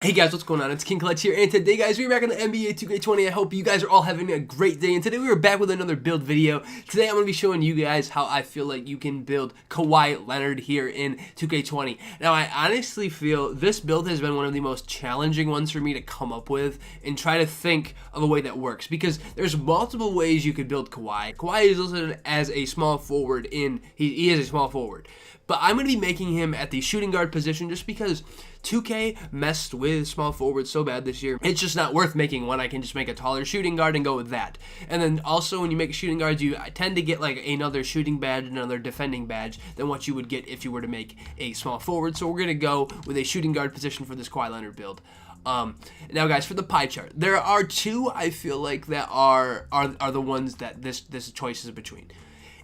Hey guys, what's going on? It's King Clutch here, and today guys, we're back on the NBA2K20. I hope you guys are all having a great day, and today we are back with another build video. Today I'm going to be showing you guys how I feel like you can build Kawhi Leonard here in 2K20. Now, I honestly feel this build has been one of the most challenging ones for me to come up with and try to think of a way that works, because there's multiple ways you could build Kawhi. Kawhi is listed as a small forward he is a small forward. But I'm going to be making him at the shooting guard position just because 2K messed with small forwards so bad this year. It's just not worth making one. I can just make a taller shooting guard and go with that. And then also when you make shooting guards, you tend to get like another shooting badge, another defending badge than what you would get if you were to make a small forward. So we're going to go with a shooting guard position for this Kawhi Leonard build. Now guys, for the pie chart, there are two I feel like that are the ones that this choice is between.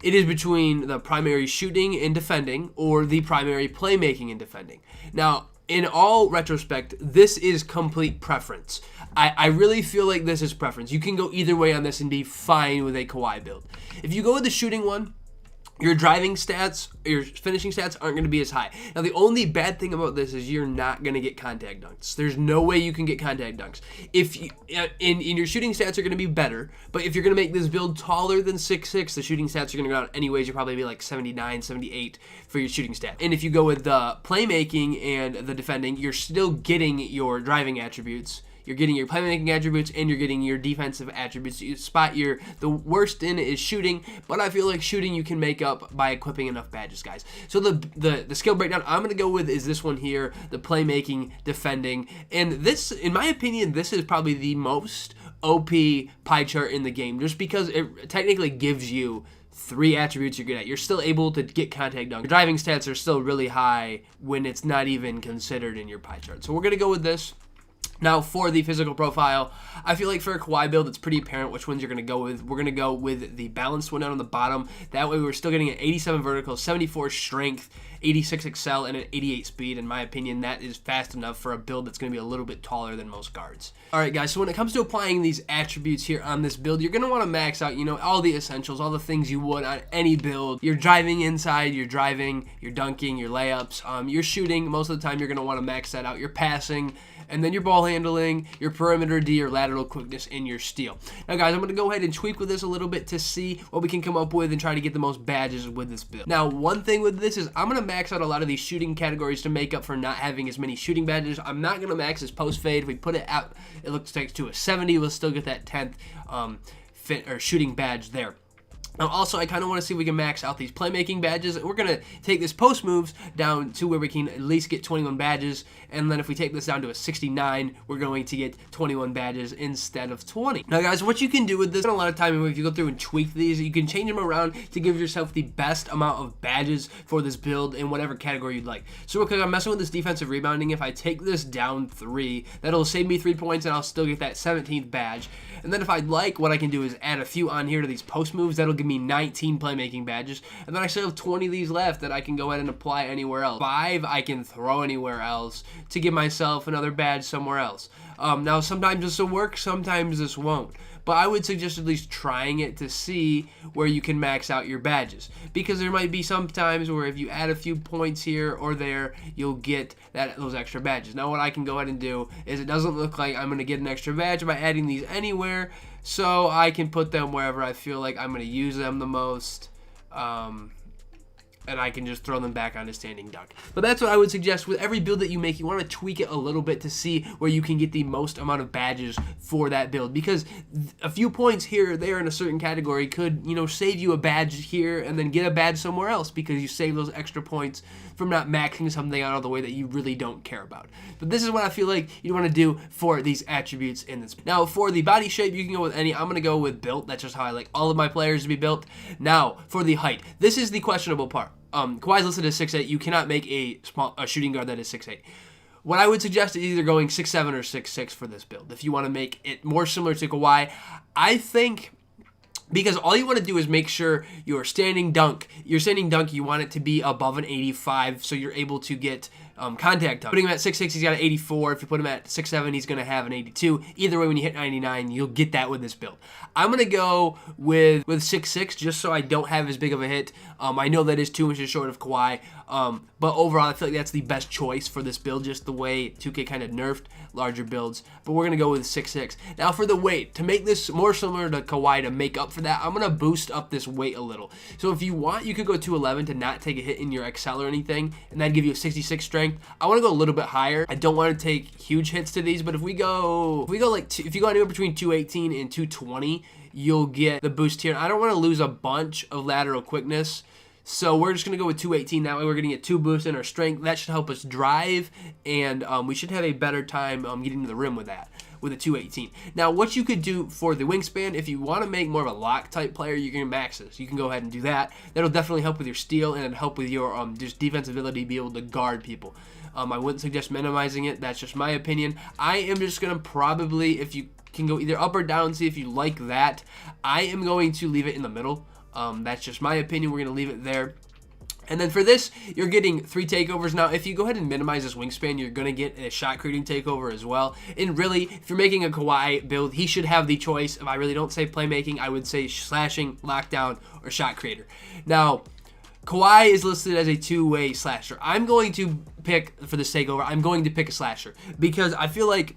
It is between the primary shooting and defending or the primary playmaking and defending. Now, in all retrospect, this is complete preference. I really feel like this is preference. You can go either way on this and be fine with a Kawhi build. If you go with the shooting one, your driving stats, your finishing stats aren't going to be as high. Now, the only bad thing about this is you're not going to get contact dunks. There's no way you can get contact dunks. If you, in your shooting stats are going to be better, but if you're going to make this build taller than 6'6", the shooting stats are going to go down anyways. You'll probably be like 79, 78 for your shooting stat. And if you go with the playmaking and the defending, you're still getting your driving attributes. You're getting your playmaking attributes and you're getting your defensive attributes. You spot the worst in is shooting, but I feel like shooting you can make up by equipping enough badges, guys. So the skill breakdown I'm going to go with is this one here, the playmaking, defending. And this, in my opinion, this is probably the most OP pie chart in the game, just because it technically gives you 3 attributes you're good at. You're still able to get contact dunk. Your driving stats are still really high when it's not even considered in your pie chart. So we're going to go with this. Now, for the physical profile, I feel like for a Kawhi build, it's pretty apparent which ones you're going to go with. We're going to go with the balanced one down on the bottom. That way, we're still getting an 87 vertical, 74 strength, 86 excel, and an 88 speed. In my opinion, that is fast enough for a build that's going to be a little bit taller than most guards. All right, guys, so when it comes to applying these attributes here on this build, you're going to want to max out, all the essentials, all the things you would on any build. You're driving inside, you're driving, you're dunking, your layups, you're shooting. Most of the time, you're going to want to max that out. You're passing, and then your ball handling, your perimeter D, your lateral quickness, and your steal. Now, guys, I'm going to go ahead and tweak with this a little bit to see what we can come up with and try to get the most badges with this build. Now, one thing with this is I'm going to max out a lot of these shooting categories to make up for not having as many shooting badges. I'm not going to max this post fade. If we put it out, it looks like to a 70. We'll still get that 10th shooting badge there. Now, also, I kind of want to see if we can max out these playmaking badges. We're going to take this post moves down to where we can at least get 21 badges. And then if we take this down to a 69, we're going to get 21 badges instead of 20. Now, guys, what you can do with this, a lot of time, if you go through and tweak these, you can change them around to give yourself the best amount of badges for this build in whatever category you'd like. So real quick, I'm messing with this defensive rebounding. If I take this down 3, that'll save me 3 points, and I'll still get that 17th badge. And then if I'd like, what I can do is add a few on here to these post moves. That'll give me 19 playmaking badges, and then I still have 20 of these left that I can go ahead and apply anywhere else. 5 I can throw anywhere else to give myself another badge somewhere else. Now, sometimes this will work, sometimes this won't, but I would suggest at least trying it to see where you can max out your badges, because there might be some times where if you add a few points here or there, you'll get those extra badges. Now, what I can go ahead and do is it doesn't look like I'm going to get an extra badge by adding these anywhere, so I can put them wherever I feel like I'm going to use them the most. And I can just throw them back onto standing dunk. But that's what I would suggest with every build that you make. You want to tweak it a little bit to see where you can get the most amount of badges for that build, because a few points here or there in a certain category could, save you a badge here and then get a badge somewhere else because you save those extra points from not maxing something out of the way that you really don't care about. But this is what I feel like you want to do for these attributes in this. Now, for the body shape, you can go with any. I'm going to go with built. That's just how I like all of my players to be built. Now, for the height, this is the questionable part. Kawhi's listed as 6'8". You cannot make a shooting guard that is 6'8". What I would suggest is either going 6'7" or 6'6" for this build. If you want to make it more similar to Kawhi, I think, because all you want to do is make sure your standing dunk, you want it to be above an 85, so you're able to get contact time. Putting him at 6'6", he's got an 84. If you put him at 6'7", he's going to have an 82. Either way, when you hit 99, you'll get that with this build. I'm going to go with 6'6", just so I don't have as big of a hit. I know that is 2 inches short of Kawhi, but overall, I feel like that's the best choice for this build, just the way 2K kind of nerfed larger builds. But we're going to go with 6'6". Now, for the weight, to make this more similar to Kawhi, to make up for that, I'm going to boost up this weight a little. So if you want, you could go 211 to not take a hit in your XL or anything, and that'd give you a 66 strength. I want to go a little bit higher. I don't want to take huge hits to these, but if you go anywhere between 218 and 220, you'll get the boost here. I don't want to lose a bunch of lateral quickness, so we're just going to go with 218. That way we're going to get 2 boosts in our strength. That should help us drive, and we should have a better time getting to the rim with that, with a 218. Now, what you could do for the wingspan, if you want to make more of a lock type player, you can max this. You can go ahead and do that. That'll definitely help with your steal and help with your just defensive ability to be able to guard people. I wouldn't suggest minimizing it. That's just my opinion. I am just going to probably, if you can go either up or down, see if you like that. I am going to leave it in the middle. That's just my opinion. We're going to leave it there. And then for this, you're getting 3 takeovers. Now, if you go ahead and minimize this wingspan, you're going to get a shot creating takeover as well. And really, if you're making a Kawhi build, he should have the choice. If I really don't say playmaking, I would say slashing, lockdown, or shot creator. Now, Kawhi is listed as a 2-way slasher. I'm going to pick, for this takeover, I'm going to pick a slasher because I feel like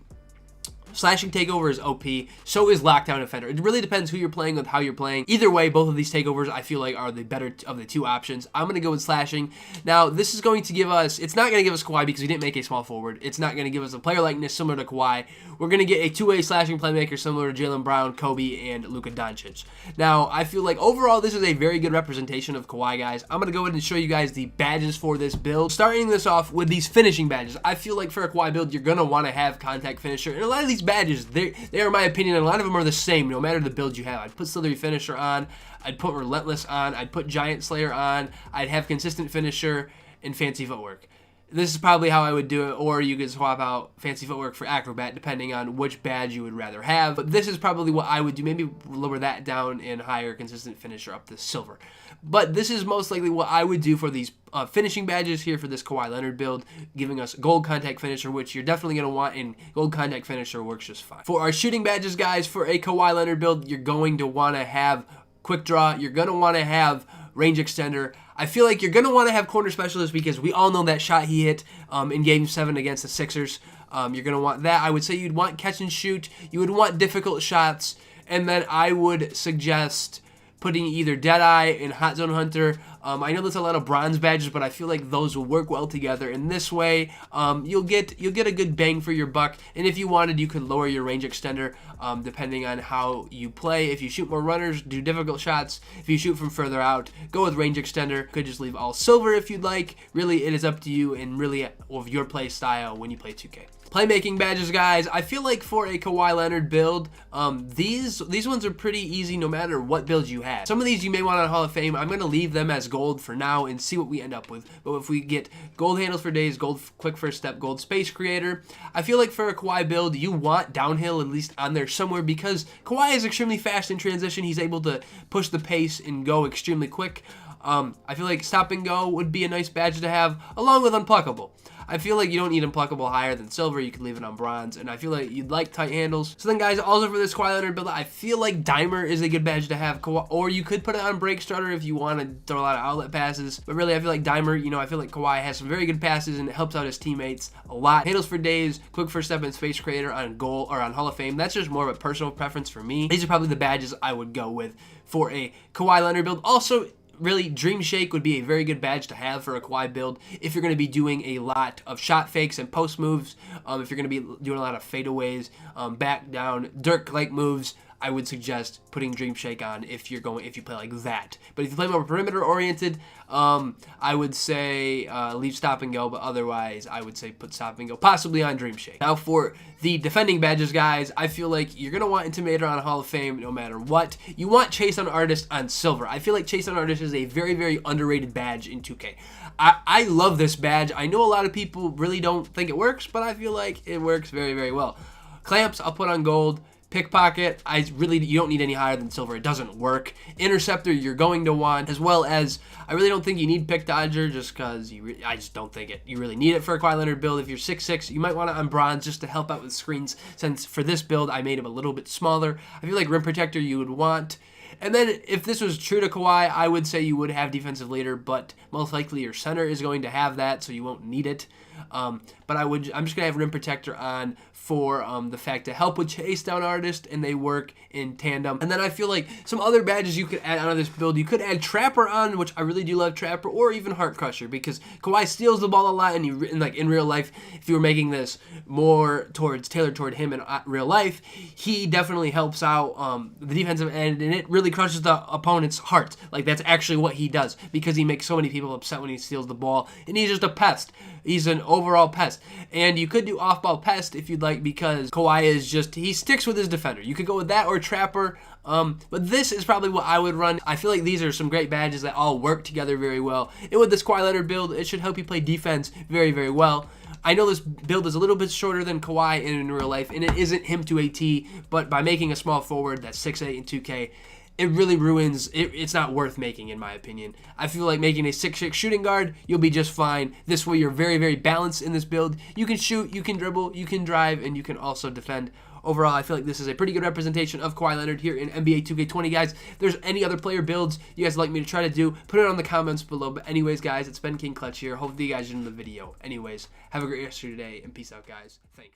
slashing takeover is OP, so is lockdown defender. It really depends who you're playing with, how you're playing. Either way, both of these takeovers I feel like are the better of the 2 options. I'm going to go with slashing. Now, this is going to give us, it's not going to give us Kawhi because we didn't make a small forward. It's not going to give us a player likeness similar to Kawhi. We're going to get a 2-way slashing playmaker similar to Jaylen Brown, Kobe, and Luka Doncic. Now, I feel like overall this is a very good representation of Kawhi, guys. I'm going to go ahead and show you guys the badges for this build. Starting this off with these finishing badges. I feel like for a Kawhi build, you're going to want to have contact finisher. And a lot of these badges, they are, in my opinion, and a lot of them are the same, no matter the build you have. I'd put Slithery Finisher on, I'd put Relentless on, I'd put Giant Slayer on, I'd have Consistent Finisher, and Fancy Footwork. This is probably how I would do it, or you could swap out Fancy Footwork for Acrobat, depending on which badge you would rather have. But this is probably what I would do. Maybe lower that down and higher Consistent Finisher up to Silver. But this is most likely what I would do for these finishing badges here for this Kawhi Leonard build, giving us Gold Contact Finisher, which you're definitely going to want, and Gold Contact Finisher works just fine. For our shooting badges, guys, for a Kawhi Leonard build, you're going to want to have Quick Draw. You're going to want to have Range Extender. I feel like you're going to want to have Corner Specialist because we all know that shot he hit in Game 7 against the Sixers. You're going to want that. I would say you'd want Catch and Shoot. You would want difficult shots. And then I would suggest putting either Deadeye and Hot Zone Hunter. I know there's a lot of bronze badges, but I feel like those will work well together. In this way, you'll get a good bang for your buck. And if you wanted, you could lower your range extender depending on how you play. If you shoot more runners, do difficult shots. If you shoot from further out, go with range extender. Could just leave all silver if you'd like. Really, it is up to you and really of your play style when you play 2K. Playmaking badges, guys. I feel like for a Kawhi Leonard build, these ones are pretty easy no matter what build you have. Some of these you may want on Hall of Fame. I'm going to leave them as gold for now and see what we end up with. But if we get gold handles for days, gold quick first step, gold space creator, I feel like for a Kawhi build, you want downhill at least on there somewhere because Kawhi is extremely fast in transition. He's able to push the pace and go extremely quick. I feel like Stop and Go would be a nice badge to have along with Unpluckable. I feel like you don't need Unpluckable higher than Silver. You could leave it on Bronze. And I feel like you'd like tight handles. So then, guys, also for this Kawhi Leonard build, I feel like Dimer is a good badge to have. Or you could put it on Break Starter if you want to throw a lot of outlet passes. But really, I feel like Dimer, I feel like Kawhi has some very good passes and it helps out his teammates a lot. Handles for days, quick first step and space creator on goal or on Hall of Fame. That's just more of a personal preference for me. These are probably the badges I would go with for a Kawhi Leonard build. Also, really, Dream Shake would be a very good badge to have for a Kawhi build if you're going to be doing a lot of shot fakes and post moves. If you're going to be doing a lot of fadeaways, back down, Dirk-like moves, I would suggest putting Dream Shake on if you play like that. But if you play more perimeter oriented, I would say leave Stop and Go, but otherwise I would say put Stop and Go possibly on Dream Shake. Now for the defending badges, guys, I feel like you're going to want Intimidator on Hall of Fame no matter what. You want Chase on Artist on Silver. I feel like Chase on Artist is a very, very underrated badge in 2K. I love this badge. I know a lot of people really don't think it works, but I feel like it works very, very well. Clamps, I'll put on Gold. Pickpocket, you don't need any higher than silver. It doesn't work. Interceptor, you're going to want, as well as, I really don't think you need Pick Dodger just because I just don't think you really need it for a Kawhi Leonard build. If you're 6'6", you might want it on bronze just to help out with screens, since for this build, I made him a little bit smaller. I feel like Rim Protector you would want. And then if this was true to Kawhi, I would say you would have defensive leader, but most likely your center is going to have that, so you won't need it. But I'm just going to have Rim Protector on for the fact to help with Chase Down Artist, and they work in tandem. And then I feel like some other badges you could add onto this build, you could add Trapper on, which I really do love Trapper, or even Heart Crusher, because Kawhi steals the ball a lot, and like in real life, if you were making this more tailored toward him in real life, he definitely helps out the defensive end, and it really crushes the opponent's heart. Like, that's actually what he does, because he makes so many people upset when he steals the ball, and he's just a pest. He's an overall pest. And you could do off-ball pest if you'd like, because Kawhi is just, he sticks with his defender. You could go with that or Trapper. But this is probably what I would run. I feel like these are some great badges that all work together very well. And with this Kawhi Leonard build, it should help you play defense very, very well. I know this build is a little bit shorter than Kawhi in real life, and it isn't him to a T, but by making a small forward that's 6'8" and 2K, it really ruins, it's not worth making, in my opinion. I feel like making a 6'6" shooting guard, you'll be just fine. This way you're very, very balanced in this build. You can shoot, you can dribble, you can drive, and you can also defend. Overall, I feel like this is a pretty good representation of Kawhi Leonard here in NBA 2K20, guys. If there's any other player builds you guys would like me to try to do, put it on the comments below. But anyways, guys, it's been King Clutch here. Hopefully you guys enjoyed the video. Anyways, have a great rest of your day, and peace out, guys. Thanks.